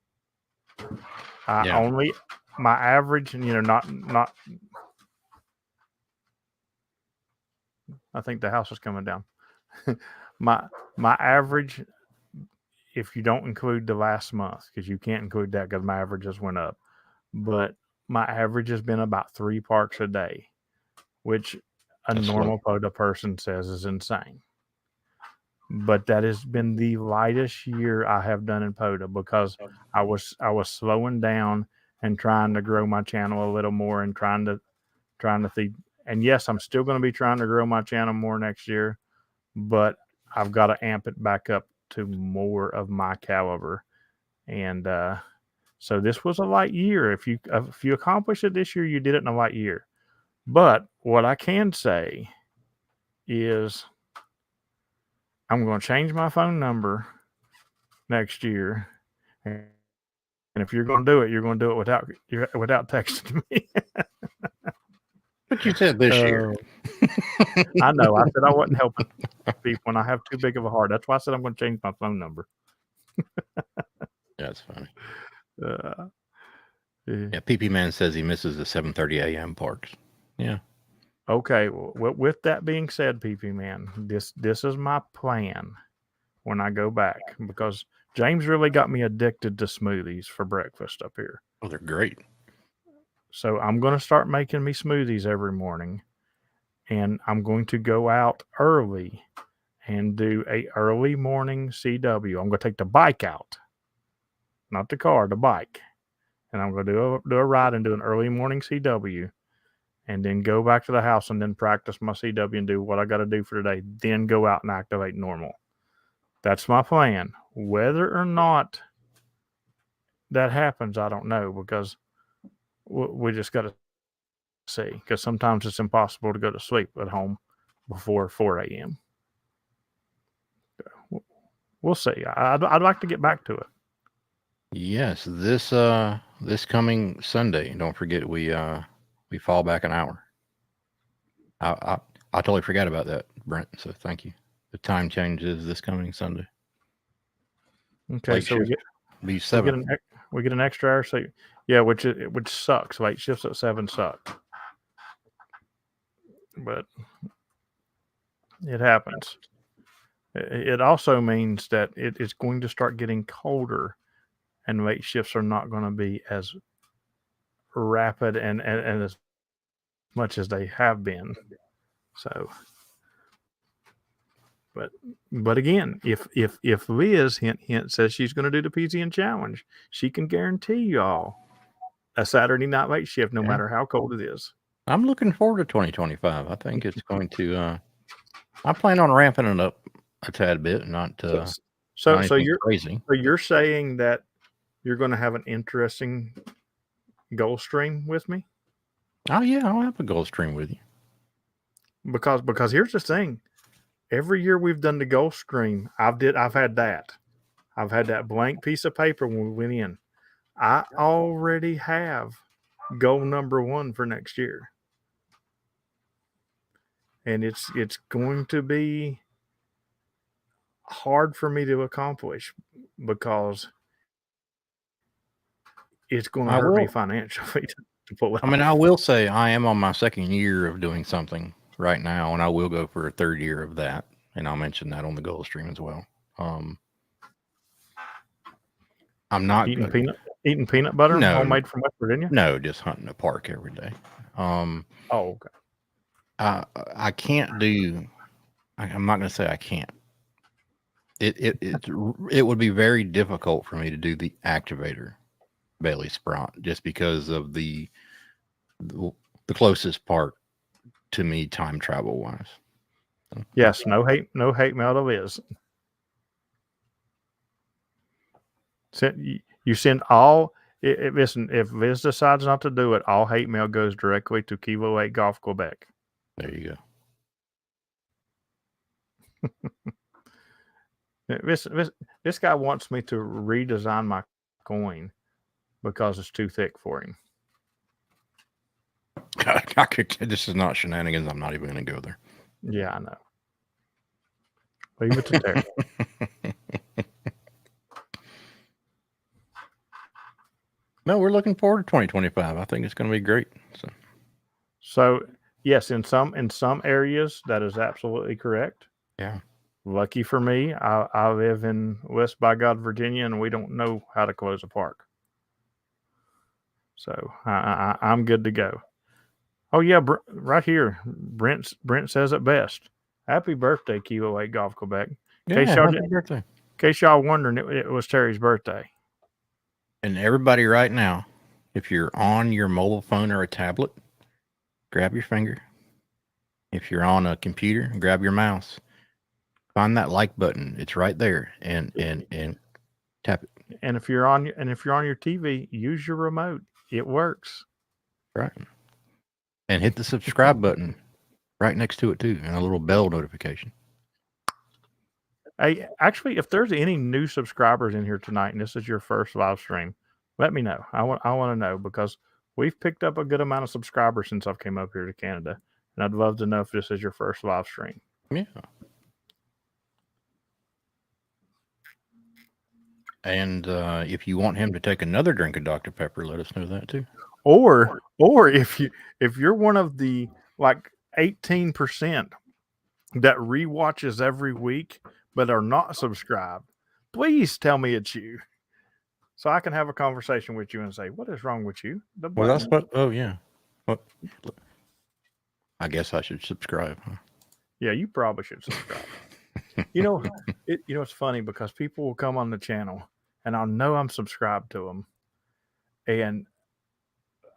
My average, and not. I think the house is coming down. my average, if you don't include the last month, because you can't include that because my average just went up, but my average has been about 3 parks a day, which a normal POTA person says is insane. but that has been the lightest year I have done in POTA because I was slowing down and trying to grow my channel a little more and trying to see. And yes, I'm still going to be trying to grow my channel more next year, but I've got to amp it back up to more of my caliber. And so this was a light year. If you accomplish it this year, you did it in a light year. But what I can say is I'm going to change my phone number next year. And if you're going to do it, you're going to do it without texting me. But you said this year. I know. I said I wasn't helping people when I have too big of a heart. That's why I said I'm going to change my phone number. That's funny. Yeah. Yeah, PP Man says he misses the 7:30 a.m. parks. Yeah. Okay. Well, with that being said, PP Man, this is my plan when I go back because James really got me addicted to smoothies for breakfast up here. Oh, they're great. So I'm going to start making me smoothies every morning, and I'm going to go out early and do a early morning CW. I'm going to take the bike out, not the car, the bike, and I'm going to do a ride and do an early morning CW, and then go back to the house and then practice my CW and do what I got to do for today. Then go out and activate normal. That's my plan. Whether or not that happens, I don't know because we just got to see. Because sometimes it's impossible to go to sleep at home before 4 a.m. We'll see. I'd like to get back to it. Yes, this coming Sunday. Don't forget we fall back an hour. I totally forgot about that, Brent. So thank you. The time changes this coming Sunday. Okay, late so shift be 7. we get an extra hour. So yeah, which sucks. Late shifts at 7 suck, but it happens. It also means that it is going to start getting colder, and late shifts are not going to be as rapid and as much as they have been. So, but again, if Liz hint says she's going to do the PZN challenge, she can guarantee y'all a Saturday night late shift, no matter how cold it is. I'm looking forward to 2025. I think it's going to. I plan on ramping it up a tad bit, not so you're crazy. So you're saying that you're going to have an interesting goal stream with me? Oh yeah, I'll have a goal stream with you. Because here's the thing. Every year we've done the goal stream, I've had that. I've had that blank piece of paper when we went in. I already have goal number 1 for next year. And it's going to be hard for me to accomplish because it's going to hurt me financially to pull it off. I mean, I will say I am on my 2nd year of doing something right now, and I will go for a 3rd year of that, and I'll mention that on the goal stream as well. I'm not eating peanut butter, homemade from West Virginia. No, just hunting a park every day. Oh, okay. I can't do. I'm not going to say I can't. It would be very difficult for me to do the activator Bailey Sprout just because of the closest park to me time travel wise. Yes, no hate mail to Liz. You send all. Listen, if Liz decides not to do it, all hate mail goes directly to Kilo 8 Golf Quebec. There you go. This guy wants me to redesign my coin because it's too thick for him. This is not shenanigans. I'm not even going to go there. Yeah, I know. Leave it to Terry. No, we're looking forward to 2025. I think it's going to be great. So yes, in some areas that is absolutely correct. Yeah. Lucky for me, I live in West by God, Virginia, and we don't know how to close a park. So I'm good to go. Oh yeah, right here, Brent says it best. Happy birthday, Kilo 8 Golf Quebec. Happy birthday. In case y'all wondering, it was Terry's birthday. And everybody right now, if you're on your mobile phone or a tablet, grab your finger. If you're on a computer, grab your mouse. Find that like button. It's right there, and tap it. And if you're on your TV, use your remote. It works. Right. And hit the subscribe button right next to it too, and a little bell notification. Hey, actually, if there's any new subscribers in here tonight, and this is your first live stream, let me know. I want to know, because we've picked up a good amount of subscribers since I've came up here to Canada, and I'd love to know if this is your first live stream. Yeah. And if you want him to take another drink of Dr. Pepper, let us know that too. Or if you're one of the like 18% that rewatches every week but are not subscribed, please tell me it's you, so I can have a conversation with you and say, what is wrong with you? Well, that's what. Oh yeah. Well, I guess I should subscribe. Huh? Yeah, you probably should subscribe. It's funny because people will come on the channel and I'll know I'm subscribed to them, and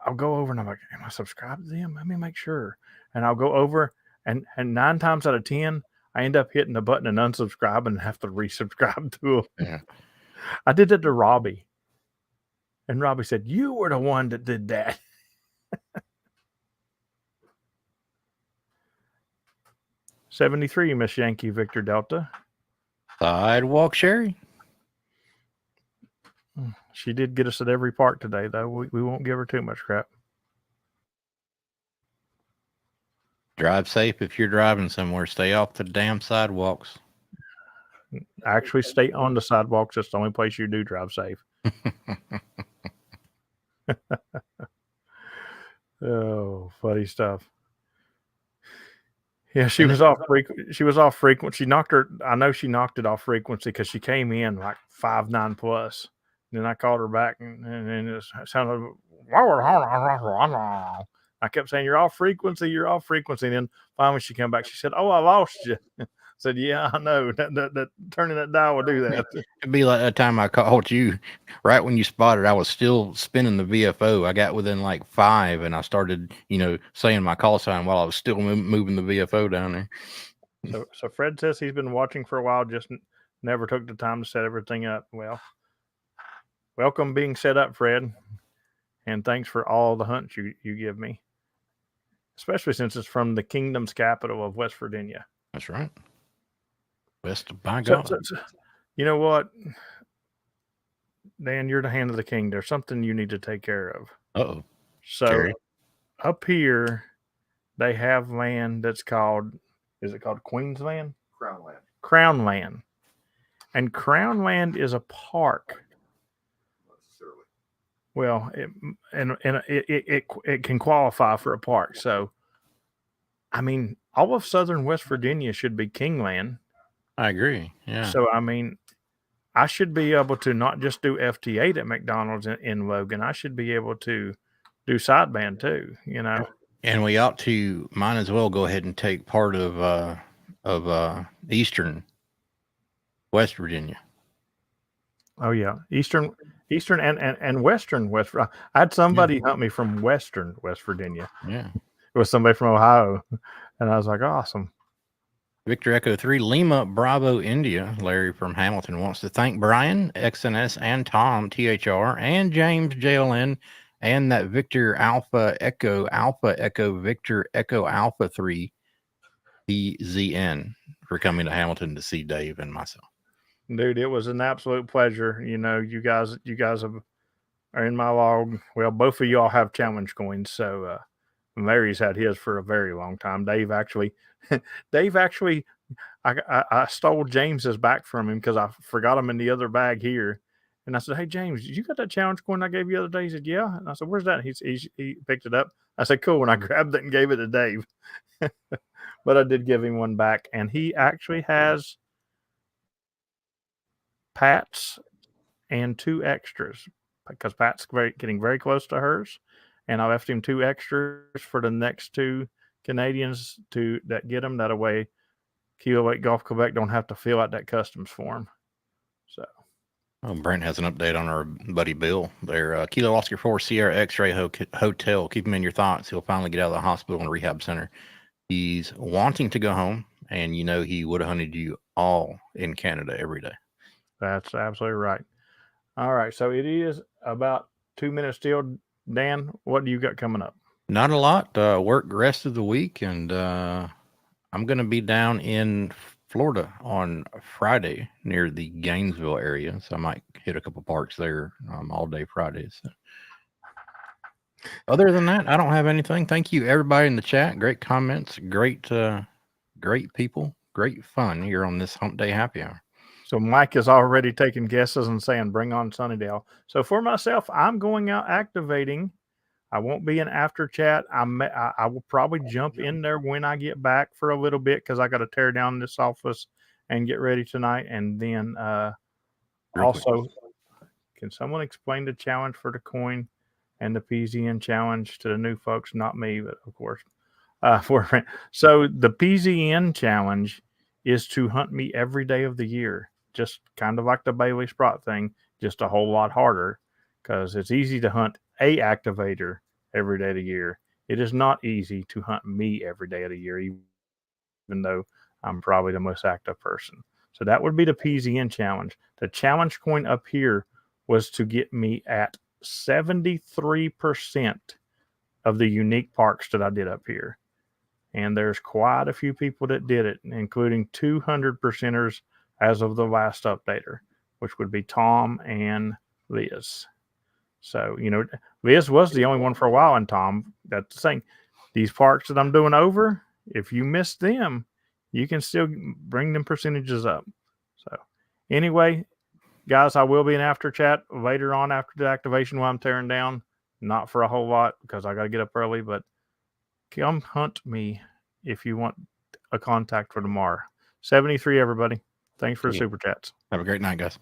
I'll go over and I'm like, am I subscribed to them? Let me make sure. And I'll go over, and 9 times out of 10, I end up hitting the button and unsubscribe and have to resubscribe to them. Yeah. I did that to Robbie, and Robbie said, you were the one that did that. $73, Miss Yankee Victor Delta. Sidewalk Sherry. She did get us at every park today, though. We won't give her too much crap. Drive safe if you're driving somewhere. Stay off the damn sidewalks. Actually, stay on the sidewalks. That's the only place you do drive safe. Oh, funny stuff. Yeah, she was off frequency. I know she knocked it off frequency because she came in like 5.9 plus. Then I called her back, and it sounded. I kept saying, you're off frequency. And then finally she came back. She said, oh, I lost you. I said, yeah, I know. That turning that dial will do that. It'd be like that time I called you right when you spotted. I was still spinning the VFO. I got within like 5, and I started, saying my call sign while I was still moving the VFO down there. So Fred says he's been watching for a while, just never took the time to set everything up. Well, welcome being set up, Fred, and thanks for all the hunts you give me, especially since it's from the kingdom's capital of West Virginia. That's right. West by God. So, you know what, Dan, you're the hand of the king. There's something you need to take care of. Uh-oh. So Terry. Up here, they have land that's called, is it called Queensland? Crown Land. And Crown Land is a park. Well, it can qualify for a park. So, I mean, all of southern West Virginia should be Kingland. I agree. Yeah. So, I mean, I should be able to not just do FT8 at McDonald's in Logan. I should be able to do sideband too, And we might as well go ahead and take part of eastern West Virginia. Oh yeah, eastern and western West. I had somebody hunt me from western West Virginia. Yeah, it was somebody from Ohio, and I was like, awesome. Victor Echo 3 Lima Bravo India. Larry from Hamilton wants to thank Brian XNS and Tom THR and James JLN and that Victor Alpha Echo Victor Echo Alpha 3 PZN for coming to Hamilton to see Dave and myself. Dude, it was an absolute pleasure. You guys are in my log. Well, both of y'all have challenge coins. So Larry's had his for a very long time. Dave actually, I stole James's back from him because I forgot him in the other bag here. And I said, hey, James, you got that challenge coin I gave you the other day? He said, yeah. And I said, where's that? He picked it up. I said, cool. And I grabbed it and gave it to Dave. But I did give him one back. And he actually has Pat's and 2 extras because Pat's getting very close to hers. And I left him 2 extras for the next 2 Canadians that get them. That way Kilo 8 Golf Quebec don't have to fill out that customs form. So, Brent has an update on our buddy Bill. Their Kilo Oscar 4 Sierra X-ray hotel. Keep him in your thoughts. He'll finally get out of the hospital and rehab center. He's wanting to go home, and he would have hunted you all in Canada every day. that's absolutely right. All right, so it is about 2 minutes still. Dan, what do you got coming up? Not a lot. Work the rest of the week, and I'm going to be down in Florida on Friday near the Gainesville area, so I might hit a couple parks there all day Friday. So. Other than that, I don't have anything. Thank you, everybody in the chat. Great comments, great people, great fun here on this Hump Day Happy Hour. So Mike is already taking guesses and saying, bring on Sunnydale. So for myself, I'm going out activating. I won't be in after chat. I will probably jump in there when I get back for a little bit because I got to tear down this office and get ready tonight. And then also, can someone explain the challenge for the coin and the PZN challenge to the new folks? Not me, but of course. So the PZN challenge is to hunt me every day of the year, just kind of like the Bailey Sprott thing, just a whole lot harder because it's easy to hunt a activator every day of the year. It is not easy to hunt me every day of the year, even though I'm probably the most active person. So that would be the PZN challenge. The challenge coin up here was to get me at 73% of the unique parks that I did up here. And there's quite a few people that did it, including 200%ers as of the last updater, which would be Tom and Liz. So, Liz was the only one for a while, and Tom, that's the thing. These parks that I'm doing over, if you miss them, you can still bring them percentages up. So, anyway, guys, I will be in after chat later on after the activation while I'm tearing down. Not for a whole lot because I got to get up early, but come hunt me if you want a contact for tomorrow. 73, everybody. Thanks for the super chats. Have a great night, guys.